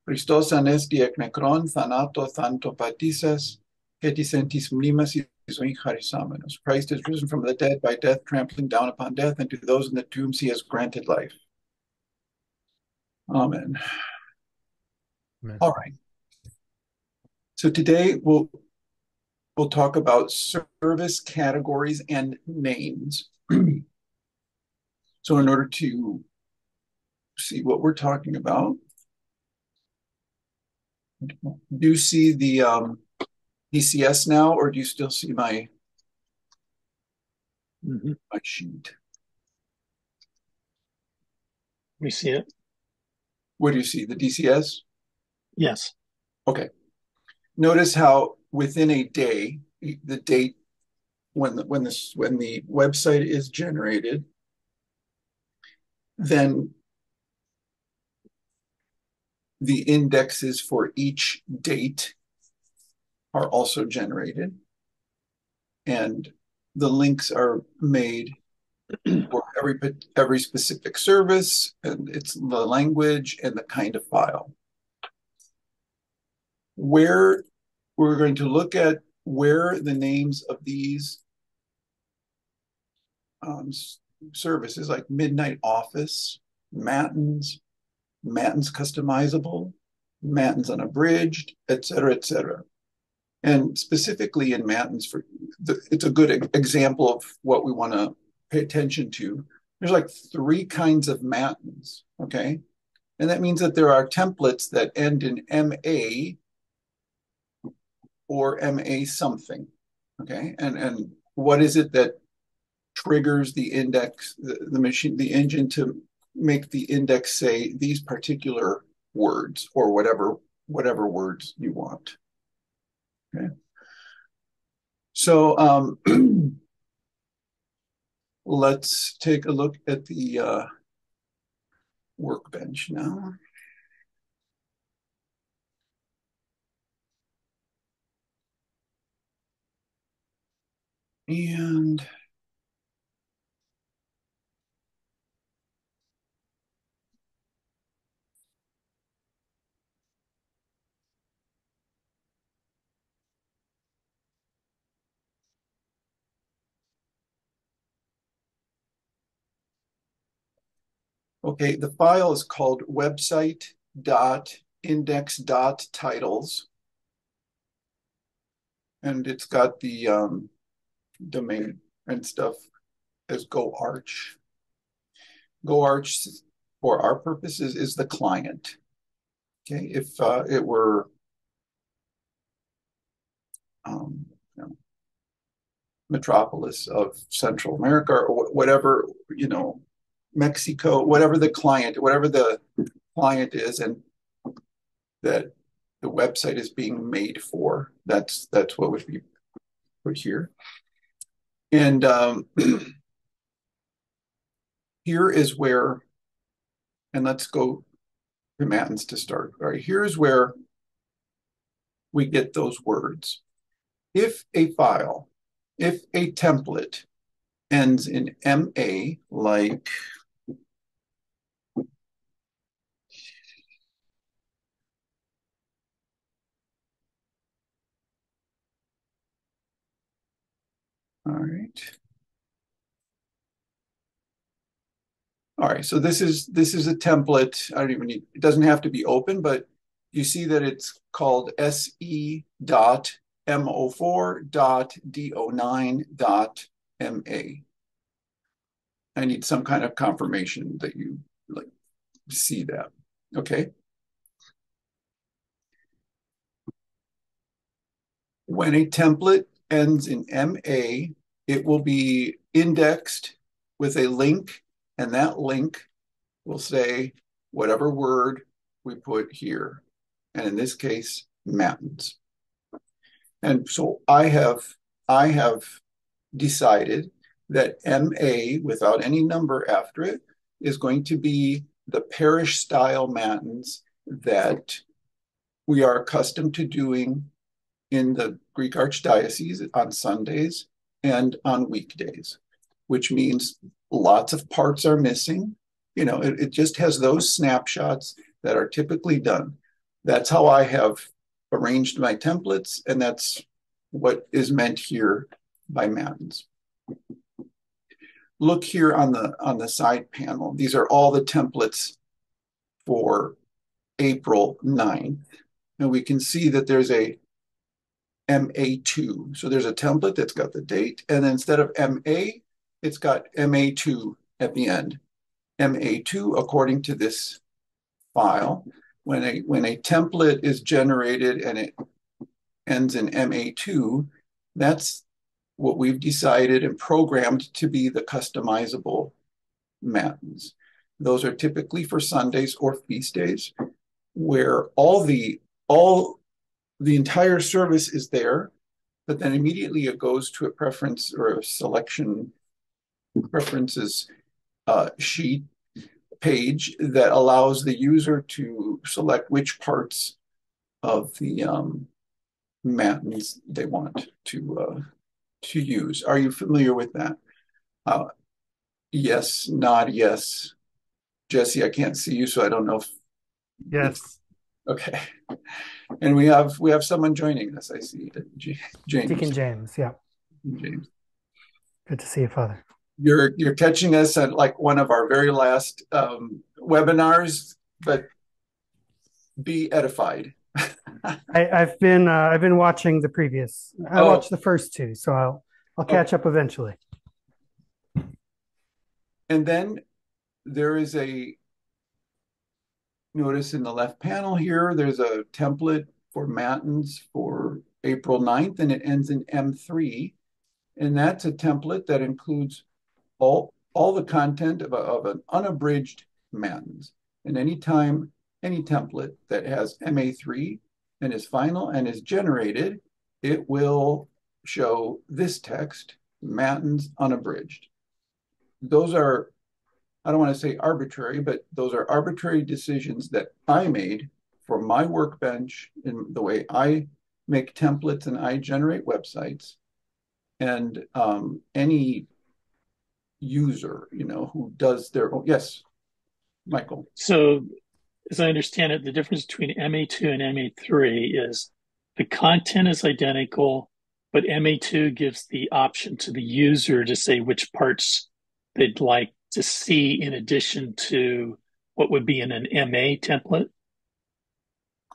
Christos anesti ek necron thanato thantopathisas, hetisentis mnimas zoin charisamenos. Christ is risen from the dead by death, trampling down upon death, and to those in the tombs he has granted life. Amen. Amen. All right. So today we'll talk about service categories and names. So in order to see what we're talking about, do you see the DCS now, or do you still see my my sheet? We see it. What do you see? The DCS? Yes. Okay. Notice how within a day, the date when the website is generated, then the indexes for each date are also generated, and the links are made for every specific service, and it's the language and the kind of file. Where we're going to look at where the names of these services, like Midnight Office, Matins Customizable, Matins Unabridged, et cetera, and specifically in Matins, it's a good example of what we want to pay attention to. There's like 3 kinds of Matins, okay? And that means that there are templates that end in MA or MA something, okay? And what is it that triggers the index, the machine, the engine to make the index say these particular words or whatever words you want, okay? So let's take a look at the workbench now. And okay, the file is called website.index.titles, and it's got the domain and stuff as GoArch. GoArch, for our purposes, is the client. Okay, if it were you know, Metropolis of Central America or whatever, you know, Mexico, whatever the client is, and that the website is being made for, that's what would be put here. And here is where, and let's go to Matins to start. All right, here's where we get those words. If a template ends in MA, like all right, so this is a template. I don't even need, it doesn't have to be open, but you see that it's called se.mo4.do9.ma. I need some kind of confirmation that you like see that. Okay. When a template ends in MA, it will be indexed with a link, and that link will say whatever word we put here. And in this case, Matins. And so I have decided that MA, without any number after it, is going to be the parish style Matins that we are accustomed to doing in the Greek Archdiocese on Sundays and on weekdays, which means lots of parts are missing. You know, it just has those snapshots that are typically done. That's how I have arranged my templates, and that's what is meant here by Matins. Look here on the side panel. These are all the templates for April 9th. And we can see that there's a MA2. So there's a template that's got the date, and then instead of MA, it's got MA2 at the end. MA2 according to this file. When a template is generated and it ends in MA2, that's what we've decided and programmed to be the customizable matins. Those are typically for Sundays or feast days, where all the entire service is there, but then immediately it goes to a preference or a selection preferences sheet page that allows the user to select which parts of the matins they want to use. Are you familiar with that? Yes, nod yes. Jesse, I can't see you, so I don't know if Yes. Okay. And we have someone joining us, I see. James. Deacon James, yeah. James. Good to see you, Father. You're catching us at like one of our very last webinars, but be edified. I've been watching the previous. I watched the first two, so I'll catch up eventually. And then there is notice in the left panel here, there's a template for matins for April 9th, and it ends in M3. And that's a template that includes all the content of an unabridged matins. And anytime any template that has MA3 and is final and is generated, it will show this text, matins unabridged. Those are, I don't want to say arbitrary, but those are arbitrary decisions that I made for my workbench in the way I make templates and I generate websites. And any user, who does their own, yes, Michael. So, as I understand it, the difference between MA2 and MA3 is the content is identical, but MA2 gives the option to the user to say which parts they'd like to see in addition to what would be in an MA template?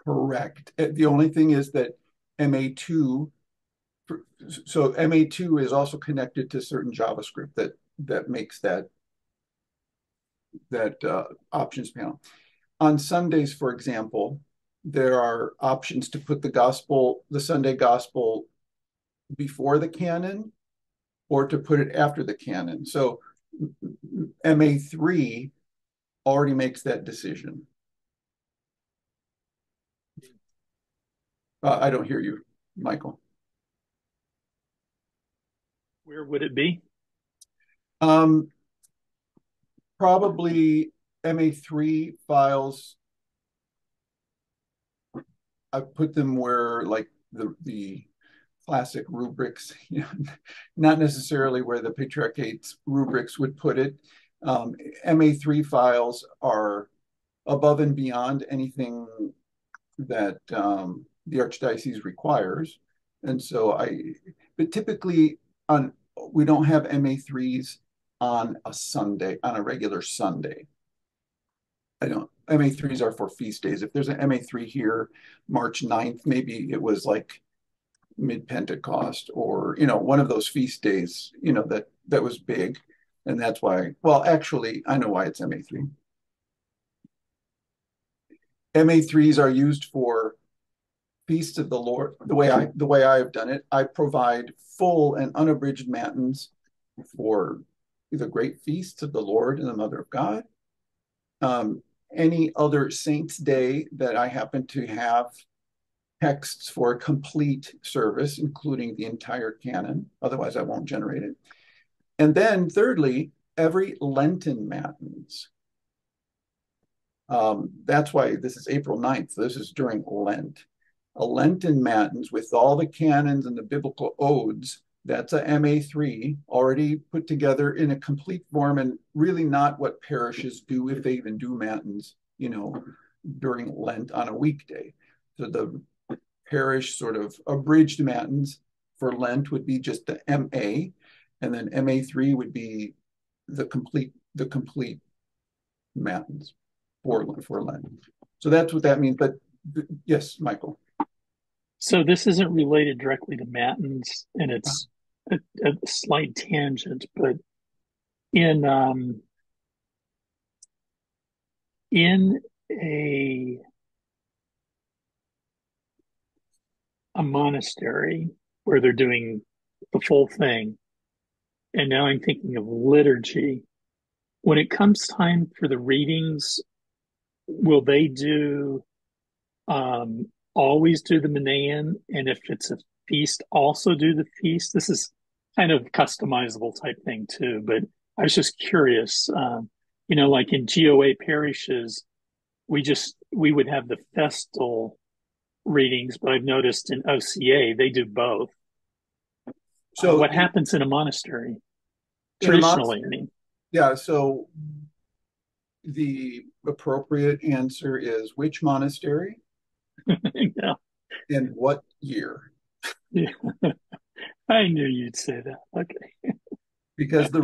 Correct. The only thing is that MA2, so MA2 is also connected to certain JavaScript that makes that options panel. On Sundays, for example, there are options to put the Sunday gospel before the canon or to put it after the canon. So MA3 already makes that decision. I don't hear you, Michael. Where would it be? Probably MA3 files. I put them where like the classic rubrics, not necessarily where the Patriarchate's rubrics would put it. MA3 files are above and beyond anything that the Archdiocese requires. And so but typically we don't have MA3s on a Sunday, on a regular Sunday. MA3s are for feast days. If there's an MA3 here, March 9th, maybe it was like mid-Pentecost or, one of those feast days, that was big. And that's why, well, actually, I know why it's MA3. MA3s are used for feasts of the Lord. The way I have done it, I provide full and unabridged matins for the great feasts of the Lord and the Mother of God. Any other saint's day that I happen to have texts for a complete service, including the entire canon. Otherwise, I won't generate it. And then thirdly, every Lenten matins. That's why this is April 9th. This is during Lent. A Lenten matins with all the canons and the biblical odes, that's a MA3 already put together in a complete form and really not what parishes do if they even do matins, during Lent on a weekday. So the parish sort of abridged matins for Lent would be just the MA, and then MA3 would be the complete matins for Lent. So that's what that means. But yes, Michael. So this isn't related directly to matins, and it's a slight tangent, but in a monastery where they're doing the full thing, and now I'm thinking of liturgy. When it comes time for the readings, will they do always do the Manaean, and if it's a feast, also do the feast? This is kind of customizable type thing too, but I was just curious. Like in GOA parishes, we would have the festal readings, but I've noticed in OCA they do both. So what happens in a monastery traditionally? I mean, yeah. So the appropriate answer is which monastery? Yeah. And what year? Yeah. I knew you'd say that. Okay. Because the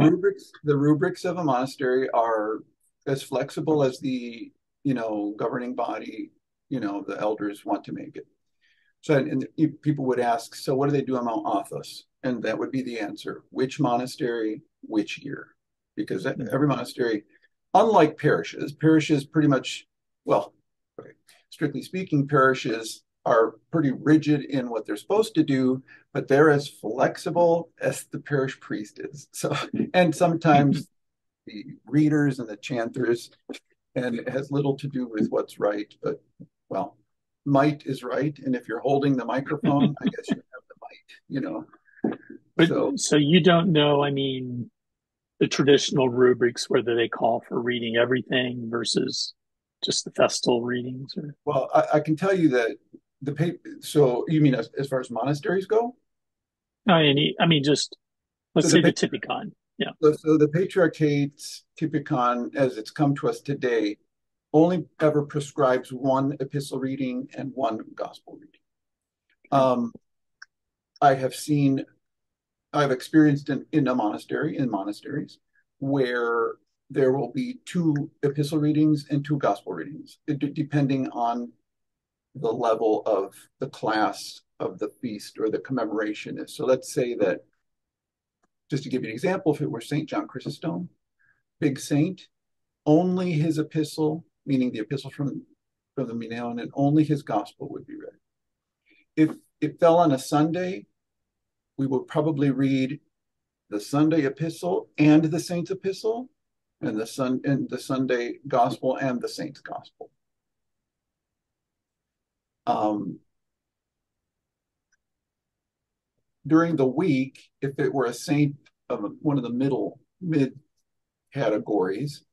rubrics of a monastery are as flexible as the governing body, the elders want to make it. So, and people would ask, so what do they do on Mount Athos? And that would be the answer: which monastery, which year? Because every monastery, unlike parishes pretty much, well, okay, strictly speaking, parishes are pretty rigid in what they're supposed to do, but they're as flexible as the parish priest is. So, and sometimes the readers and the chanters, and it has little to do with what's right, but well, might is right. And if you're holding the microphone, I guess you have the might, But so you don't know, I mean, the traditional rubrics, whether they call for reading everything versus just the festal readings? Or... Well, I can tell you that so you mean as far as monasteries go? I mean, just let's say the Typicon. Yeah. So the Patriarchate Typicon, as it's come to us today, only ever prescribes one epistle reading and one gospel reading. I've experienced in monasteries, where there will be two epistle readings and two gospel readings, depending on the level of the class of the feast or the commemoration is. So let's say that, just to give you an example, if it were St. John Chrysostom, big saint, only his epistle, meaning the epistle from the Minaeon, and only his gospel would be read. If it fell on a Sunday, we would probably read the Sunday epistle and the saint's epistle, and the Sunday gospel and the saint's gospel. During the week, if it were a saint of one of the mid categories,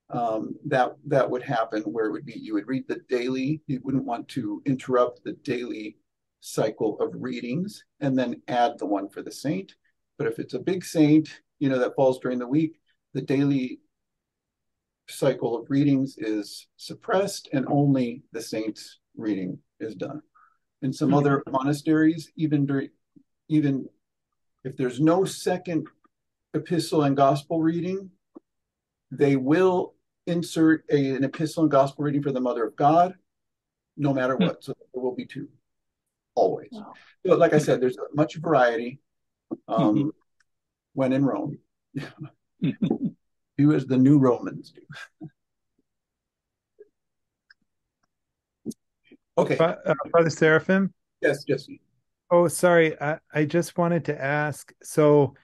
that would happen, where it would be, you would read the daily, you wouldn't want to interrupt the daily cycle of readings and then add the one for the saint. But if it's a big saint, that falls during the week, the daily cycle of readings is suppressed and only the saint's reading is done. In some other monasteries, even if there's no second epistle and gospel reading, they will insert an epistle and gospel reading for the Mother of God, no matter what. So there will be two, always. Wow. But like I said, there's much variety. When in Rome, do as the new Romans do. Okay. Father Seraphim? Yes, Jesse. Oh, sorry. I just wanted to ask, so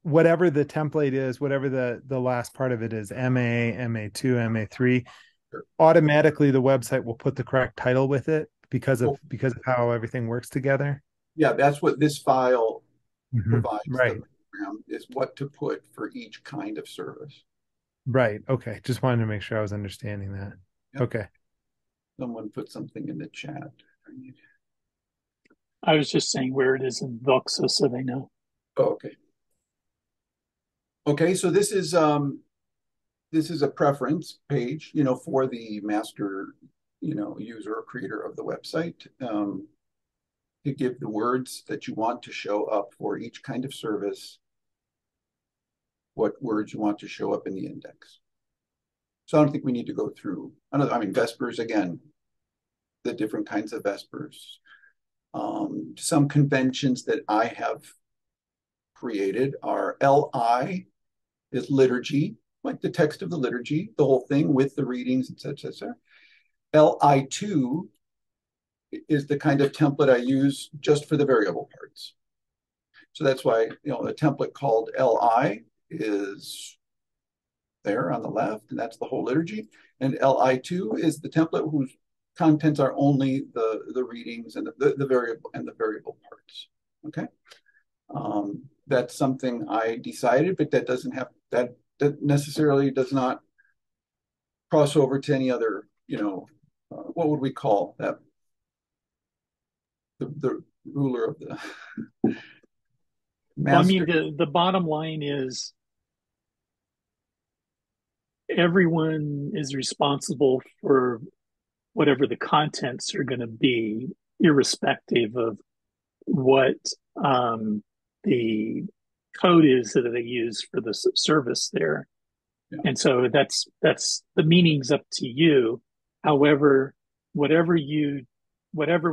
whatever the template is, whatever the last part of it is, MA, MA2, MA3, sure, automatically the website will put the correct title with it because of how everything works together? Yeah, that's what this file provides. Right. The program is what to put for each kind of service. Right. Okay. Just wanted to make sure I was understanding that. Yep. Okay. Someone put something in the chat. I was just saying where it is in Voxa so they know. Oh, okay. Okay, so this is this is a preference page, for the master, user or creator of the website, to give the words that you want to show up for each kind of service, what words you want to show up in the index. So I don't think we need to go through Vespers again, the different kinds of Vespers. Some conventions that I have created are LI is liturgy, like the text of the liturgy, the whole thing with the readings, etc., etc. LI2 is the kind of template I use just for the variable parts. So that's why, a template called LI is there on the left, and that's the whole liturgy. And LI2 is the template whose contents are only the readings and the variable parts. Okay. That's something I decided, but that doesn't have that necessarily does not cross over to any other, what would we call that? The ruler of the master. Well, the bottom line is everyone is responsible for whatever the contents are going to be, irrespective of what the code is that they use for the service there. Yeah. And so that's the meaning's up to you. However, whatever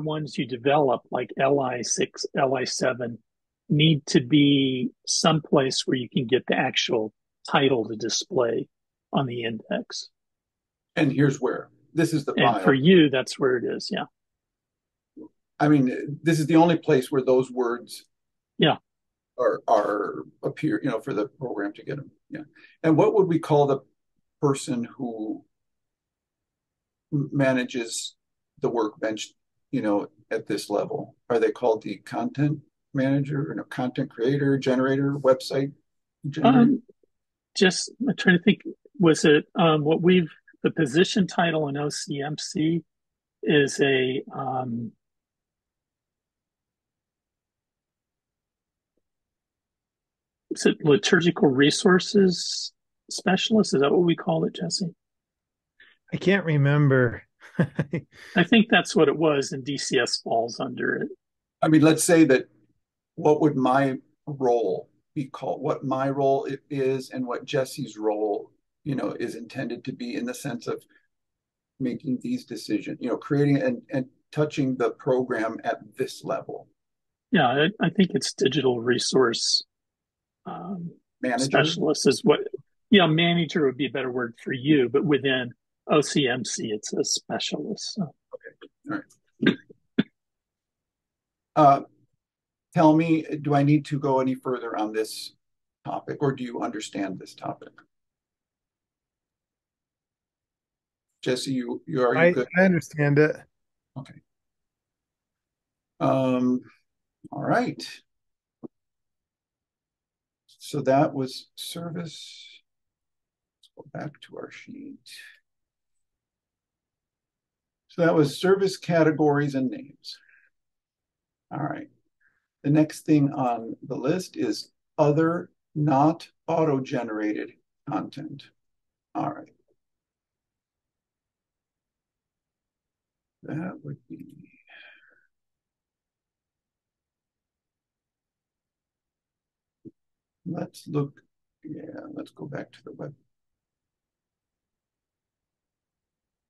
ones you develop, like LI6, LI7, need to be someplace where you can get the actual title to display on the index. And here's where. This is the file. And for you, that's where it is, yeah. This is the only place where those words are appear, for the program to get them. Yeah. And what would we call the person who manages the workbench, at this level? Are they called the content manager, content creator, generator, website generator? I'm trying to think, was it the position title in OCMC is a is it liturgical resources specialist? Is that what we call it, Jesse? I can't remember. I think that's what it was, and DCS falls under it. Let's say that what would my role be called, what my role is, and what Jesse's role, is intended to be in the sense of making these decisions, creating and touching the program at this level. Yeah, I think it's digital resource manager specialist is what. Yeah, manager would be a better word for you, but within OCMC, it's a specialist. So. Okay, all right. Tell me, do I need to go any further on this topic, or do you understand this topic? Jesse, you are good? I understand it. Okay. All right. So that was service. Let's go back to our sheet. So that was service categories and names. All right. The next thing on the list is other not auto-generated content. All right. That would be let's go back to the web.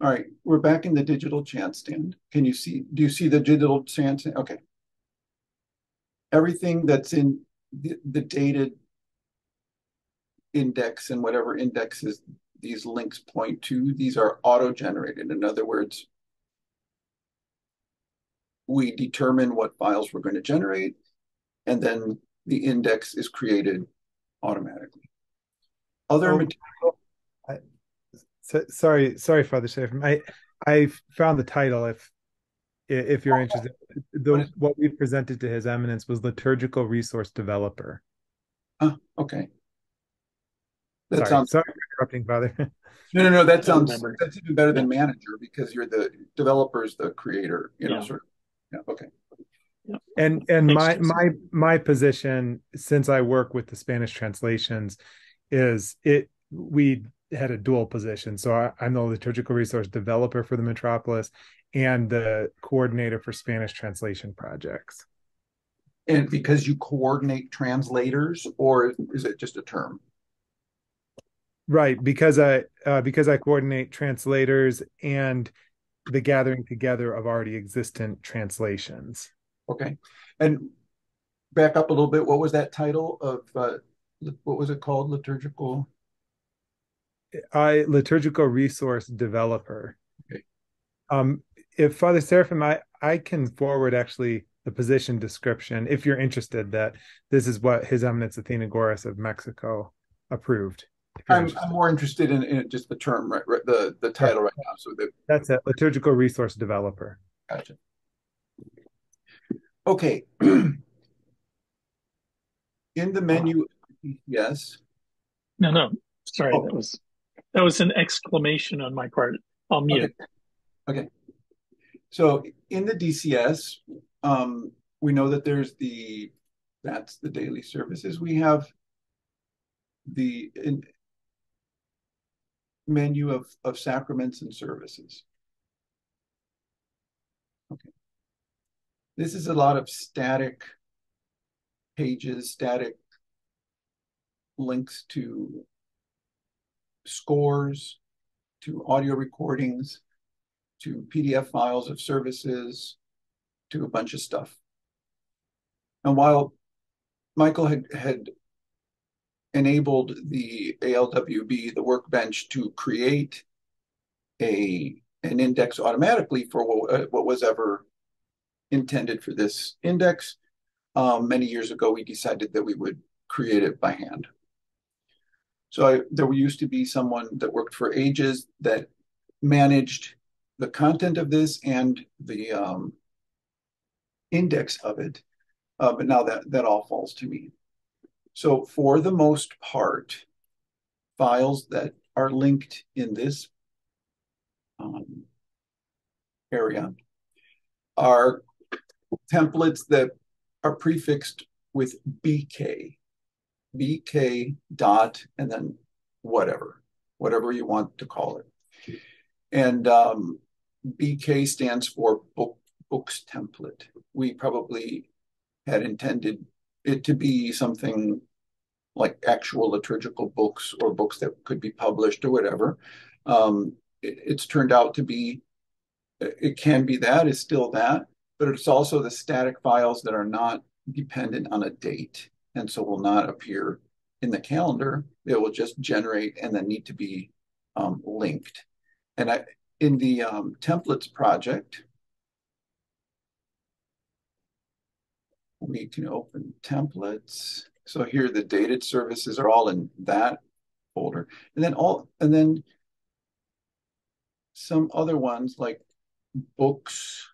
All right, we're back in the digital chant stand. Do you see the digital chant stand? Okay. Everything that's in the dated index and whatever indexes these links point to, these are auto-generated. In other words, we determine what files we're going to generate, and then the index is created automatically. Other material. Sorry, Father Seraphim. I found the title. If you're interested, what we presented to His Eminence was liturgical resource developer. Okay. Sorry for interrupting, Father. No. That's even better than manager, because you're the developer's the creator. Sort of. Yeah. Okay. And my position, since I work with the Spanish translations, is we had a dual position. So I'm the liturgical resource developer for the metropolis and the coordinator for Spanish translation projects. And because you coordinate translators, or is it just a term? Right, because I coordinate translators and the gathering together of already existent translations. Okay. And back up a little bit. What was that title of what was it called? Liturgical. Liturgical resource developer. Okay. If Father Seraphim, I can forward actually the position description if you're interested. That this is what His Eminence Athenagoras of Mexico approved. I'm more interested in just the term, right, the title right now. So that's it, liturgical resource developer. Gotcha. Okay. In the menu, yes. No. Sorry, that was an exclamation on my part. I'll mute. Okay. So in the DCS, we know that that's the daily services. We have the menu of sacraments and services. Okay. This is a lot of static pages, static links to scores, to audio recordings, to PDF files of services, to a bunch of stuff. And while Michael had enabled the ALWB, the workbench, to create an index automatically for what was ever intended for this index, many years ago, we decided that we would create it by hand. So there used to be someone that worked for ages that managed the content of this and the index of it, but now that all falls to me. So for the most part, files that are linked in this area are templates that are prefixed with BK dot, and then whatever you want to call it. And BK stands for books template. We probably had intended it to be something like actual liturgical books or books that could be published or whatever. It's turned out to be, it can be that, it's still that, but it's also the static files that are not dependent on a date, and so will not appear in the calendar. It will just generate and then need to be linked. And in the templates project, we can open templates. So here the dated services are all in that folder. And then some other ones like books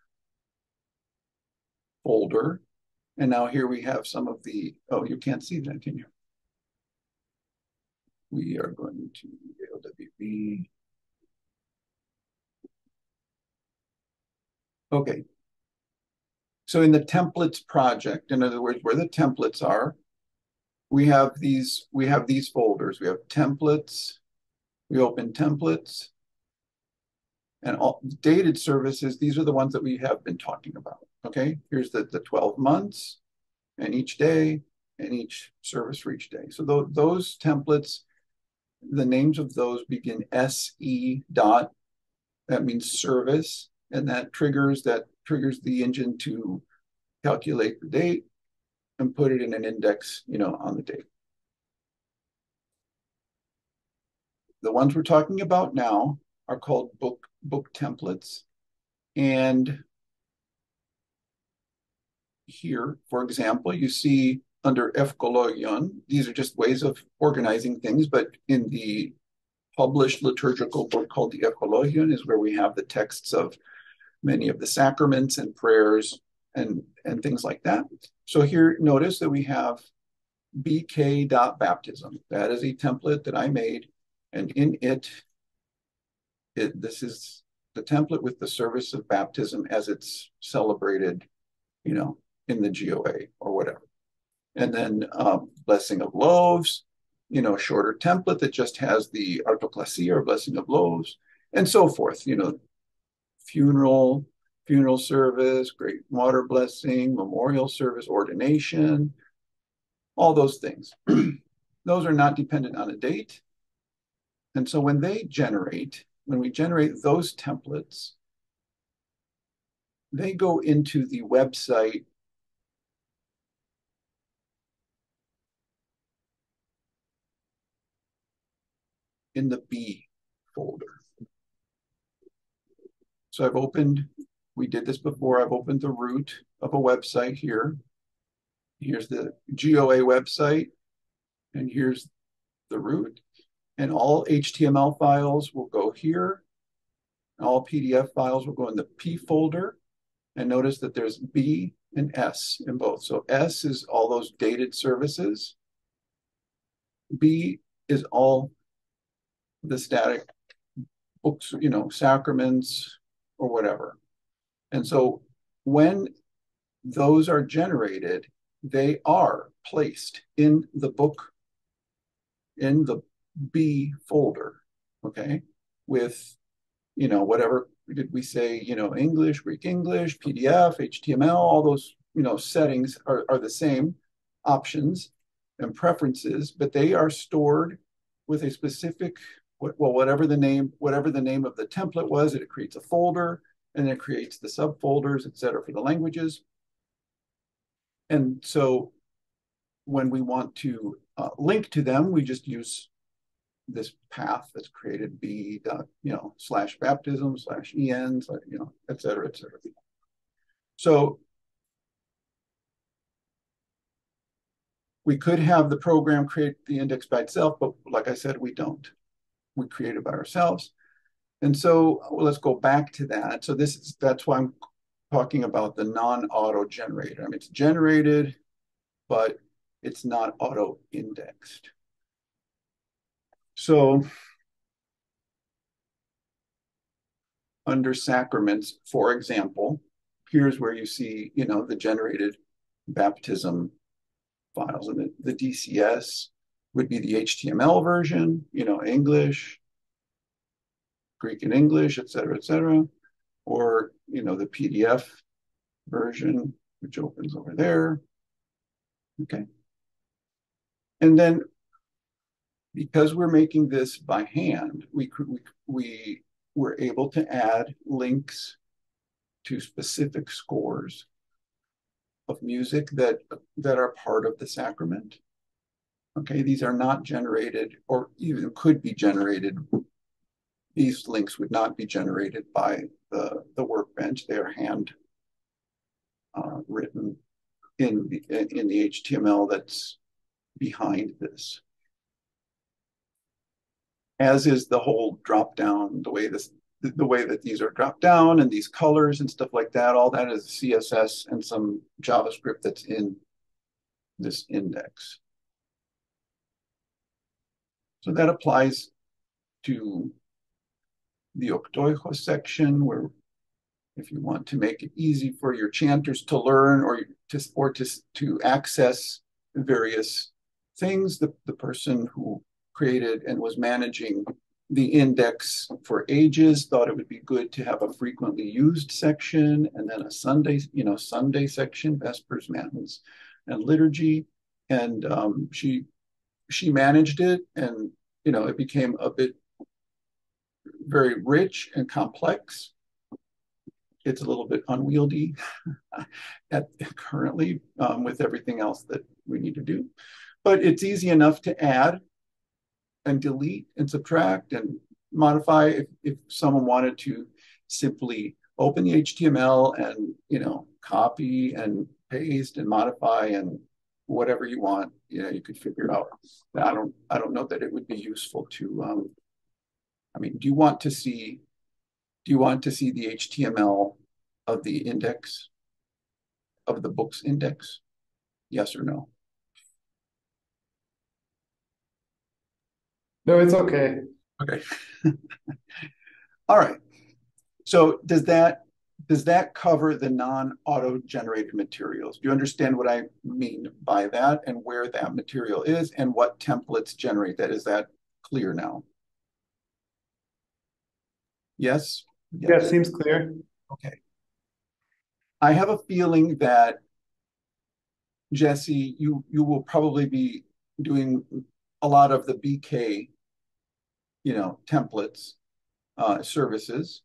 folder. And now here we have some of the, oh, you can't see that, can you? We are going to ALWB. Okay. So in the templates project, in other words, where the templates are, we have these folders. We have templates, we open templates, and all dated services. These are the ones that we have been talking about. Okay, here's the 12 months and each day and each service for each day. So those templates, the names of those begin SE dot. That means service, and that triggers the engine to calculate the date and put it in an index, on the date. The ones we're talking about now are called book templates. And here, for example, you see under Evkologion, these are just ways of organizing things, but in the published liturgical book called the Evkologion is where we have the texts of many of the sacraments and prayers and things like that. So here, notice that we have bk.baptism. That is a template that I made, and in this is the template with the service of baptism as it's celebrated, in the GOA or whatever. And then blessing of loaves, shorter template that just has the artoclasie or blessing of loaves and so forth, funeral service, great water blessing, memorial service, ordination, all those things. Those are not dependent on a date. And so when we generate those templates, they go into the website in the B folder. So we did this before, I've opened the root of a website here. Here's the GOA website, and here's the root. And all HTML files will go here. All PDF files will go in the P folder. And notice that there's B and S in both. So S is all those dated services. B is all the static books, sacraments or whatever. And so when those are generated, they are placed in the book, in the B folder, okay, with, whatever did we say, English, Greek English, PDF, HTML, all those, settings are the same options and preferences, but they are stored with a specific, whatever the name of the template was, it creates a folder, and it creates the subfolders, et cetera, for the languages. And so when we want to link to them, we just use this path that's created, b / baptism / en, et cetera, et cetera. So we could have the program create the index by itself, but like I said, we don't. We create it by ourselves. And so let's go back to that. So that's why I'm talking about the non-auto generator. I mean, it's generated, but it's not auto-indexed. So under sacraments, for example, here's where you see, the generated baptism files. And the DCS would be the HTML version, English, Greek and English, et cetera, or, the PDF version, which opens over there. Okay. And then because we're making this by hand, we were able to add links to specific scores of music that are part of the sacrament. Okay, these are not generated, or even could be generated. These links would not be generated by the workbench. They are hand written in the HTML that's behind this. As is the whole drop down, the way that these are dropped down and these colors and stuff like that, all that is CSS and some JavaScript that's in this index. So that applies to the Octoijo section, where if you want to make it easy for your chanters to learn or to access various things, the person who created and was managing the index for ages thought it would be good to have a frequently used section and then a Sunday section, Vespers, Matins, and Liturgy. And she managed it, and it became a bit very rich and complex. It's a little bit unwieldy currently with everything else that we need to do, but it's easy enough to add and delete and subtract and modify if someone wanted to simply open the HTML and copy and paste and modify and whatever you want, you could figure it out. I don't know that it would be useful to do you want to see the HTML of the index, of the book's index? Yes or no? No, it's okay. Okay. All right. So does that does that cover the non-auto-generated materials? Do you understand what I mean by that and where that material is and what templates generate that? Is that clear now? Yes? Yeah, it seems clear. Okay. I have a feeling that, Jesse, you will probably be doing a lot of the BK, templates, services.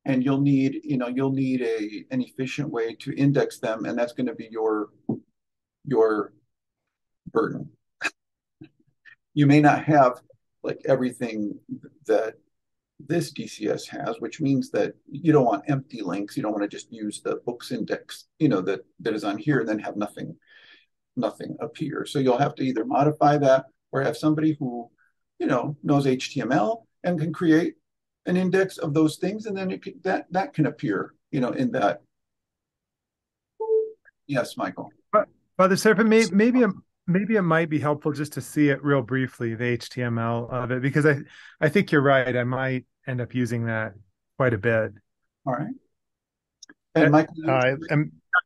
And you'll need an efficient way to index them, and that's going to be your burden. You may not have like everything that this DCS has, which means that you don't want empty links. You don't want to just use the books index, that is on here and then have nothing appear. So you'll have to either modify that or have somebody who, knows HTML and can create an index of those things, and then that can appear, in that. Yes, Michael. Father Seraphim, maybe it might be helpful just to see it real briefly, the HTML of it, because I think you're right. I might end up using that quite a bit. All right. And Michael,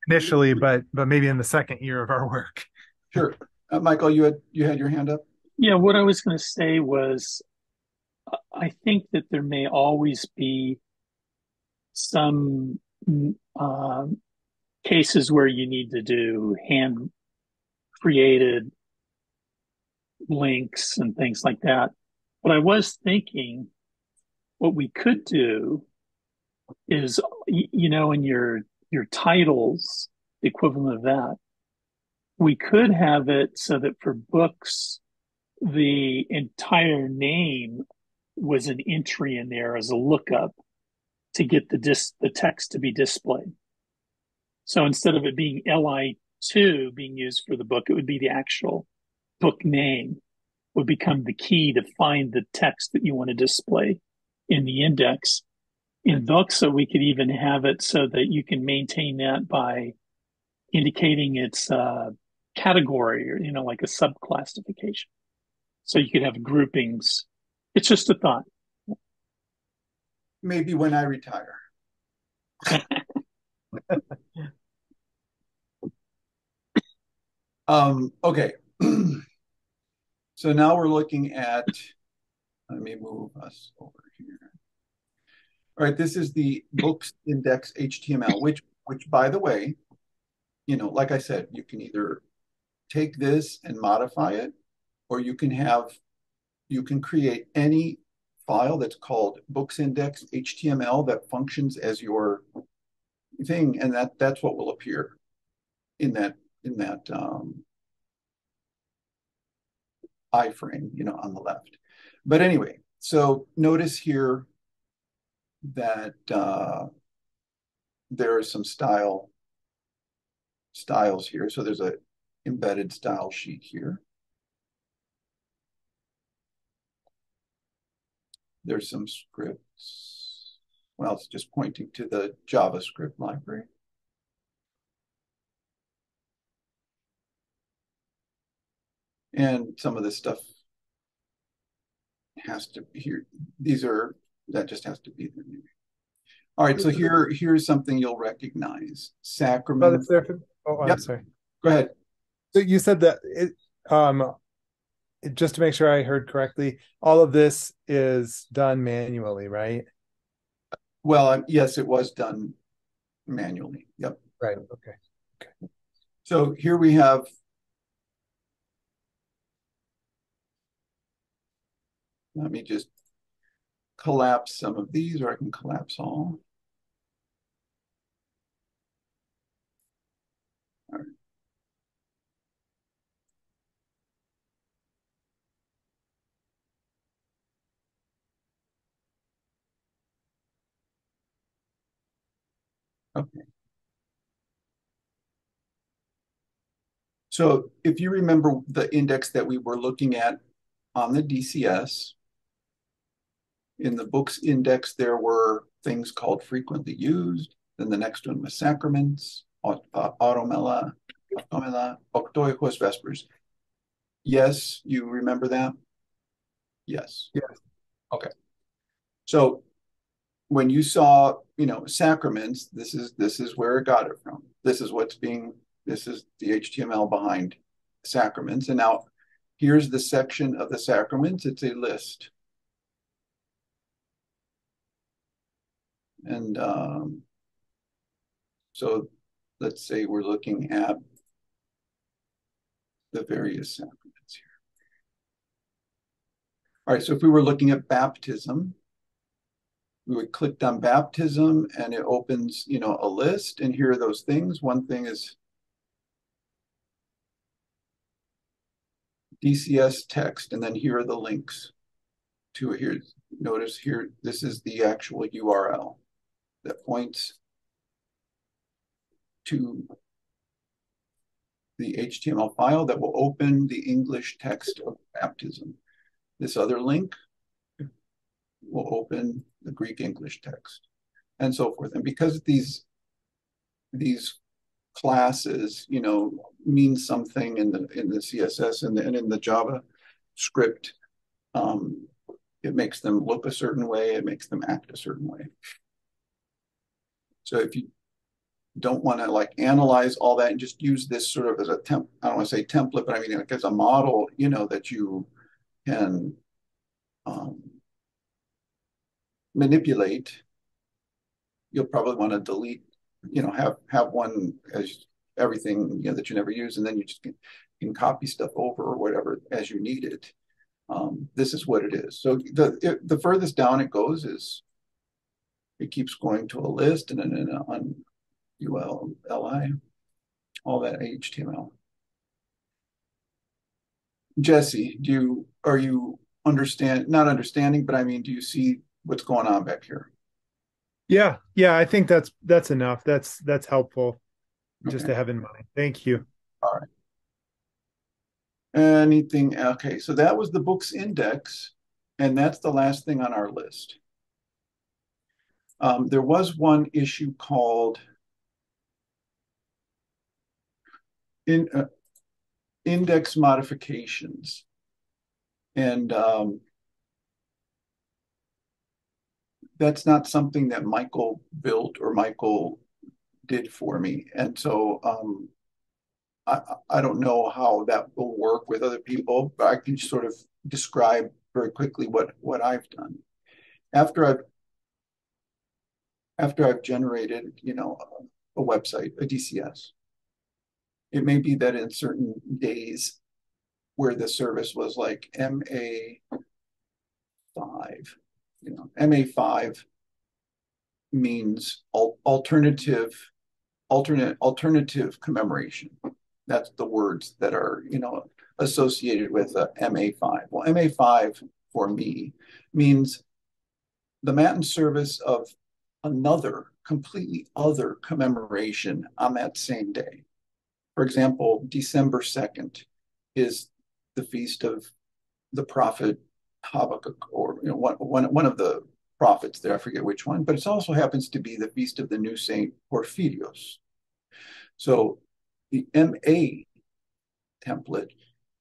initially, but maybe in the second year of our work. Sure. Michael, you had your hand up. Yeah, what I was going to say was, I think that there may always be some cases where you need to do hand created links and things like that. But I was thinking what we could do is, in your titles, the equivalent of that, we could have it so that for books, the entire name was an entry in there as a lookup to get the text to be displayed. So instead of it being LI2 being used for the book, it would be the actual book name would become the key to find the text that you want to display in the index. In Voxa, we could even have it so that you can maintain that by indicating its category or, like a subclassification. So you could have groupings. It's just a thought. Maybe when I retire. Okay. So now we're looking at, let me move us over here. All right, this is the books index HTML, which by the way, like I said, you can either take this and modify it, or you can create any file that's called books index HTML that functions as your thing, and that's what will appear in that iframe, on the left. But anyway, so notice here that there are some styles here. So there's a embedded style sheet here. There's some scripts. Well, it's just pointing to the JavaScript library. And some of this stuff has to be here. That just has to be there. All right, so here's something you'll recognize. Sacrament. Oh, I'm sorry. Go ahead. So you said that just to make sure I heard correctly, all of this is done manually, right? Well, yes, it was done manually. Yep. Right. Okay. So here we have. Let me just collapse some of these, or I can collapse all. All right. Okay. So if you remember the index that we were looking at on the DCS, in the books index, there were things called frequently used. Then the next one was sacraments, automela, octoicos vespers. Yes, you remember that? Yes. Yes. Okay. So when you saw, sacraments, this is where it got it from. This is the HTML behind sacraments. And now here's the section of the sacraments. It's a list. And so let's say we're looking at the various sacraments here. All right, so if we were looking at baptism, we would click on baptism and it opens, a list, and here are those things. One thing is DCS text, and then here are the links to it. Here, notice here, this is the actual URL that points to the HTML file that will open the English text of baptism. This other link will open the Greek English text, and so forth. And because these classes, mean something in the CSS and in the Java script, it makes them look a certain way. It makes them act a certain way. So if you don't want to like analyze all that and just use this sort of as a I don't want to say template, but I mean like as a model, that you can manipulate, you'll probably want to delete, have one as everything that you never use, and then you just can copy stuff over or whatever as you need it. This is what it is. So the furthest down it goes is it keeps going to a list and then on ULLI, all that HTML. Jesse, are you not understanding, but I mean, do you see what's going on back here? Yeah, I think that's enough. That's helpful just to have in mind. Thank you. All right. Anything? Okay, so that was the books index, and that's the last thing on our list. There was one issue called index modifications, and that's not something that Michael built or Michael did for me, and so I don't know how that will work with other people, but I can sort of describe very quickly what I've done after I've generated, a website, a DCS. It may be that in certain days where the service was like MA5, MA5 means alternate commemoration. That's the words that are, associated with MA5. Well, MA5 for me means the Matin service of another completely other commemoration on that same day. For example, December 2nd is the feast of the prophet Habakkuk, or one of the prophets there. I forget which one, but it also happens to be the feast of the new saint Porphyrios. So the MA template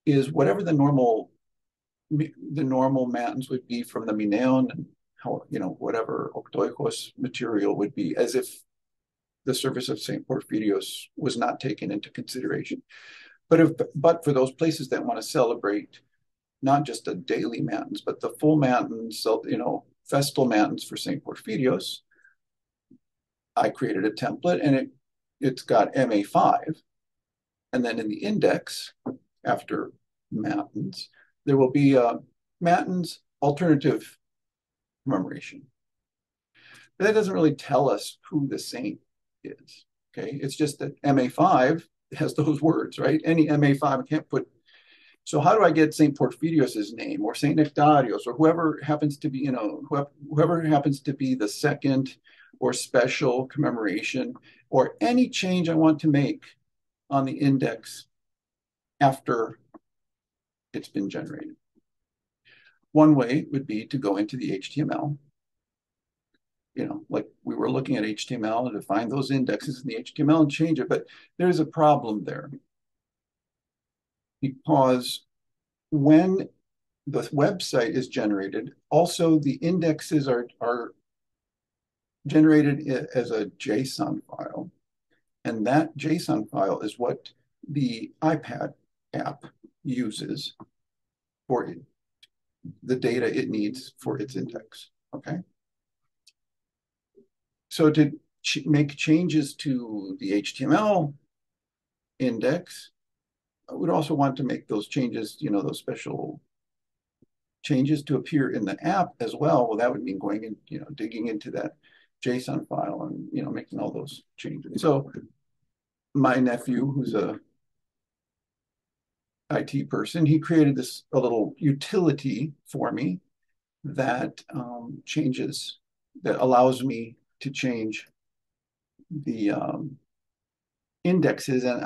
is whatever the normal matins would be from the Mineon, and how whatever Octoikos material would be, as if the service of Saint Porphyrios was not taken into consideration. But for those places that want to celebrate not just a daily matins, but the full matins, so festal matins for Saint Porphyrios, I created a template, and it's got MA5, and then in the index after matins, there will be matins alternative commemoration. But that doesn't really tell us who the saint is. Okay, it's just that MA5 has those words, right? Any MA5 I can't put. So how do I get Saint Porphyrios's name, or Saint Nectarios, or whoever happens to be, whoever happens to be the second or special commemoration, or any change I want to make on the index after it's been generated? One way would be to go into the HTML. Like we were looking at HTML and to find those indexes in the HTML and change it. But there's a problem there, because when the website is generated, also the indexes are generated it as a JSON file. And that JSON file is what the iPad app uses for the data it needs for its index, okay? So to make changes to the HTML index, I would also want to make those changes, those special changes to appear in the app as well. Well, that would mean going in, digging into that JSON file and, making all those changes. So my nephew, who's a IT person, he created a little utility for me that that allows me to change the indexes. And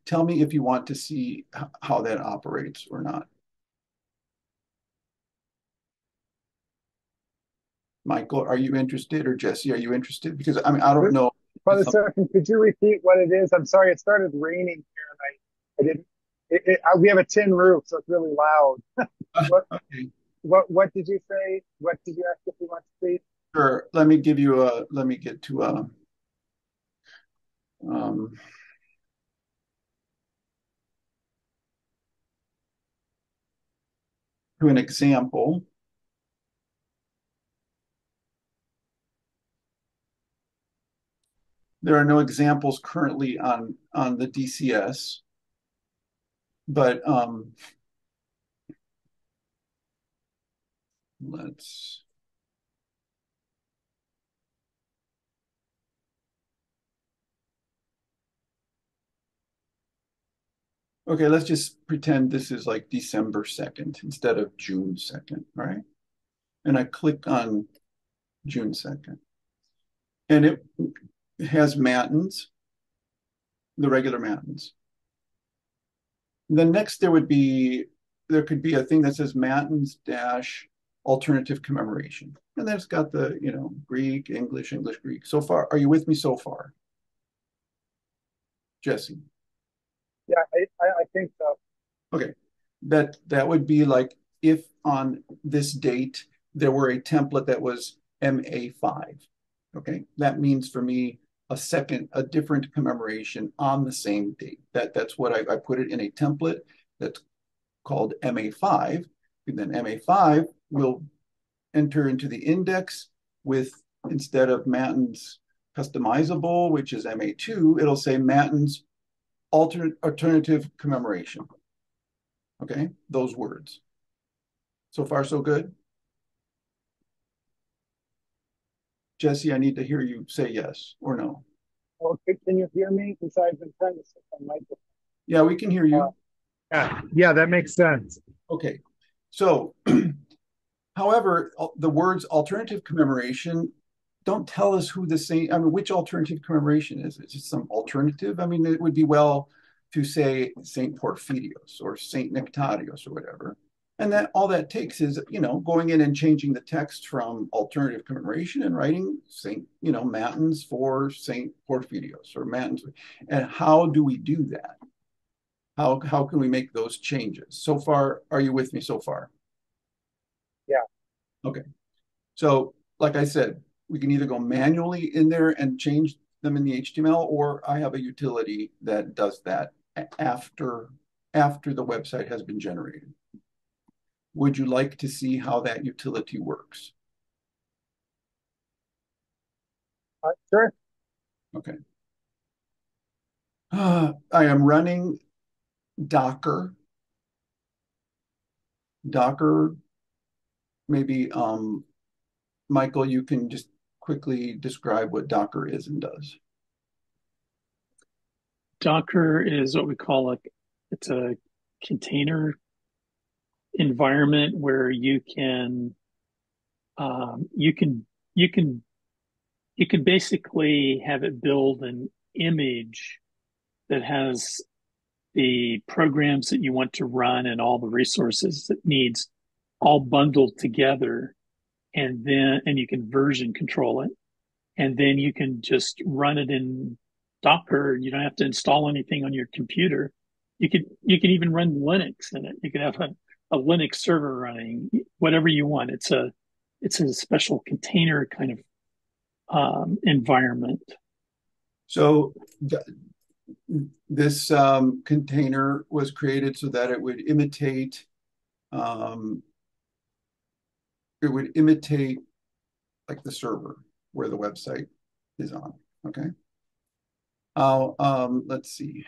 tell me if you want to see how that operates or not. Michael, are you interested? Or Jesse, are you interested? Because I don't know. Father Seraphim, could you repeat what it is? I'm sorry, it started raining here, and I didn't. We have a tin roof, so it's really loud. Okay. What did you say? What did you ask if you want to see? Sure. Let me get to an example. There are no examples currently on the DCS, but let's. Okay, let's just pretend this is like December 2nd instead of June 2nd, right? And I click on June 2nd. And it has matins, the regular matins. Then next there could be a thing that says matins dash alternative commemoration. And then it's got the, Greek, English, Greek. So far, are you with me so far? Jesse? Yeah, I think so. Okay. That would be like if on this date there were a template that was MA5. Okay. That means for me a different commemoration on the same date. That's what I put it in a template that's called MA5. And then MA5 will enter into the index with, instead of matins customizable, which is MA2, it'll say matins alternative commemoration. Okay, those words. So far, so good. Jesse, I need to hear you say yes or no. Okay, can you hear me? Because I've been trying to set my microphone. Yeah, we can hear you. Yeah, that makes sense. Okay, so, however, the words alternative commemoration don't tell us who the saint, which alternative commemoration is. It's just some alternative. It would be well to say Saint Porphyrios or Saint Nectarios or whatever. And that all that takes is, going in and changing the text from alternative commemoration and writing matins for Saint Porphyrios or matins. And how do we do that? How can we make those changes? So far, are you with me so far? Yeah. Okay. So, like I said, we can either go manually in there and change them in the HTML, or I have a utility that does that after the website has been generated. Would you like to see how that utility works? Sure. Okay. I am running Docker. Maybe Michael, you can just quickly describe what Docker is and does. Docker is what we call it's a container environment where you can basically have it build an image that has the programs that you want to run and all the resources it needs all bundled together, and you can version control it, and then you can just run it in Docker. You don't have to install anything on your computer. You can even run Linux in it. You can have a Linux server running, whatever you want. It's a special container kind of environment. So this container was created so that it would imitate like the server where the website is on. Okay. Let's see.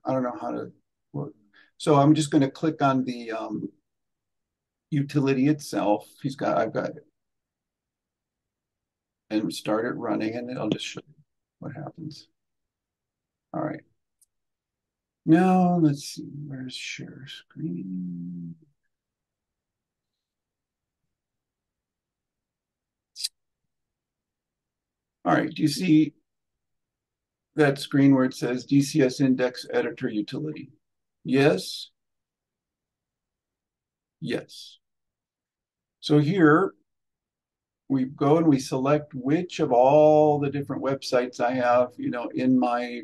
I don't know how to work. So I'm just going to click on the utility itself. I've got it. And start it running, and I'll just show you what happens. All right. Now let's see, where's share screen? All right, do you see that screen where it says DCS index editor utility? Yes. Yes. So here we go and we select which of all the different websites I have, in my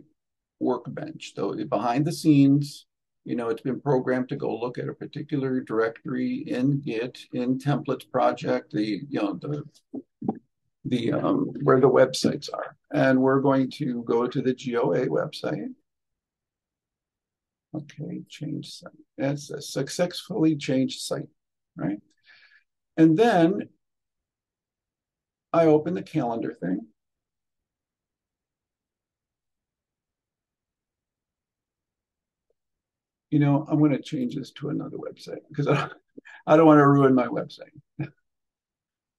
workbench. So behind the scenes, it's been programmed to go look at a particular directory in Git, in templates project, where the websites are. And we're going to go to the GOA website. Okay, change site. That's a successfully changed site, right? And then I open the calendar thing. I'm going to change this to another website because I don't want to ruin my website.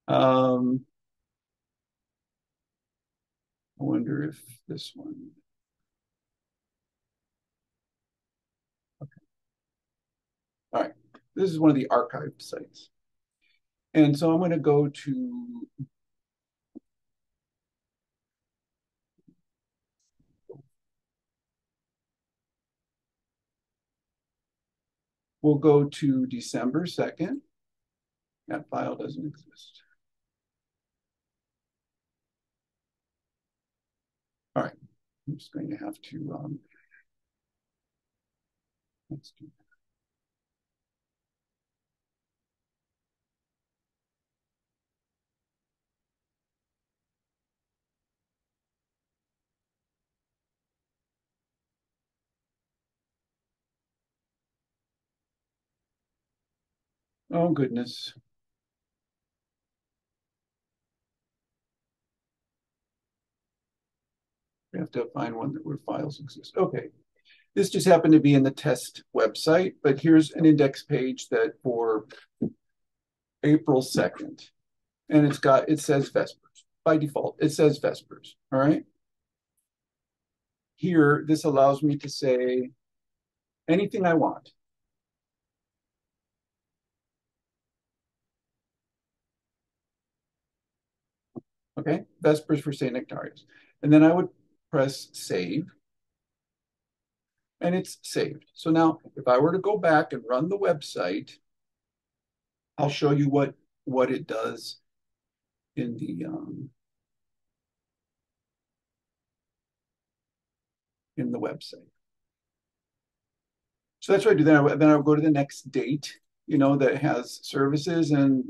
I wonder if this one. Okay. All right. This is one of the archived sites. And so I'm going to go to we'll go to December 2nd. That file doesn't exist. All right. I'm just going to have to let's do that. Oh, goodness. We have to find one where files exist. Okay. This just happened to be in the test website, but here's an index page that for April 2nd. And it says Vespers. By default, it says Vespers. All right. Here, this allows me to say anything I want. Okay, Vespers for St. Nectarius. And then I would press save. And it's saved. So now if I were to go back and run the website, I'll show you what it does in the website. So that's what I do. Then I would go to the next date, that has services and,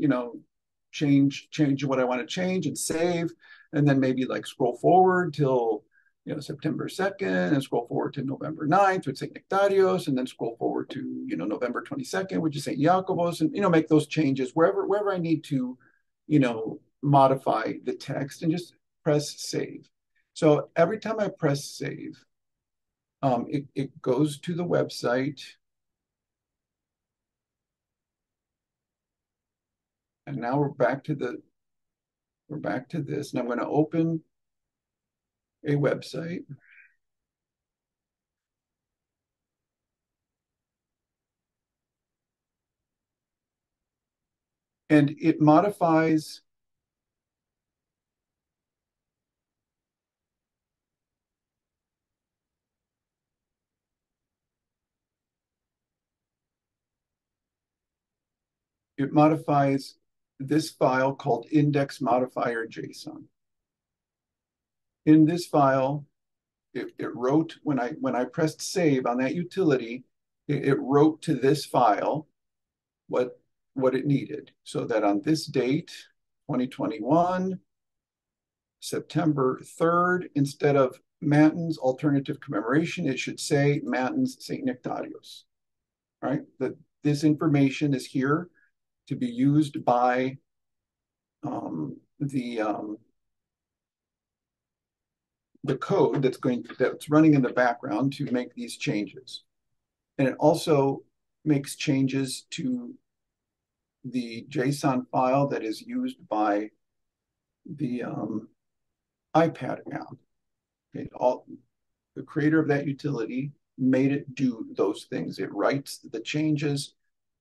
change what I want to change and save. And then maybe like scroll forward till, September 2nd and scroll forward to November 9th with St. Nectarios, and then scroll forward to, November 22nd, which is St. Jacobos, and, make those changes wherever I need to, modify the text and just press save. So every time I press save, it goes to the website. And now we're back to this, and I'm going to open a website. And it modifies this file called index modifier JSON. In this file, it wrote when I pressed save on that utility, it wrote to this file what it needed, so that on this date, 2021, September 3rd, instead of Matins Alternative Commemoration, it should say Matins St. Nectarios. Right? That this information is here to be used by the code that's running in the background to make these changes. And it also makes changes to the JSON file that is used by the iPad app. Okay, the creator of that utility made it do those things. It writes the changes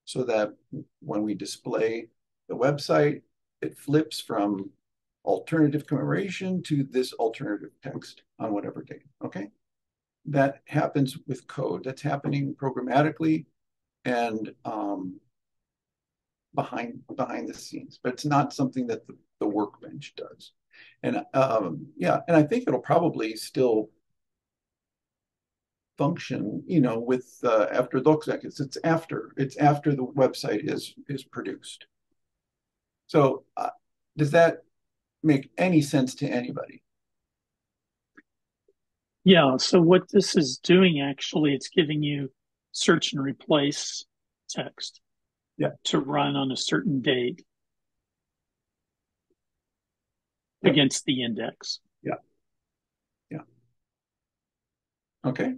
so that when we display the website, it flips from alternative commemoration to this alternative text on whatever date. Okay, that happens with code. That's happening programmatically and behind the scenes, but it's not something that the workbench does. And yeah, and I think it'll probably still function, with after Doxak. It's after the website is produced. So does that make any sense to anybody? Yeah, so what this is doing, actually, it's giving you search and replace text to run on a certain date against the index. Yeah. Okay.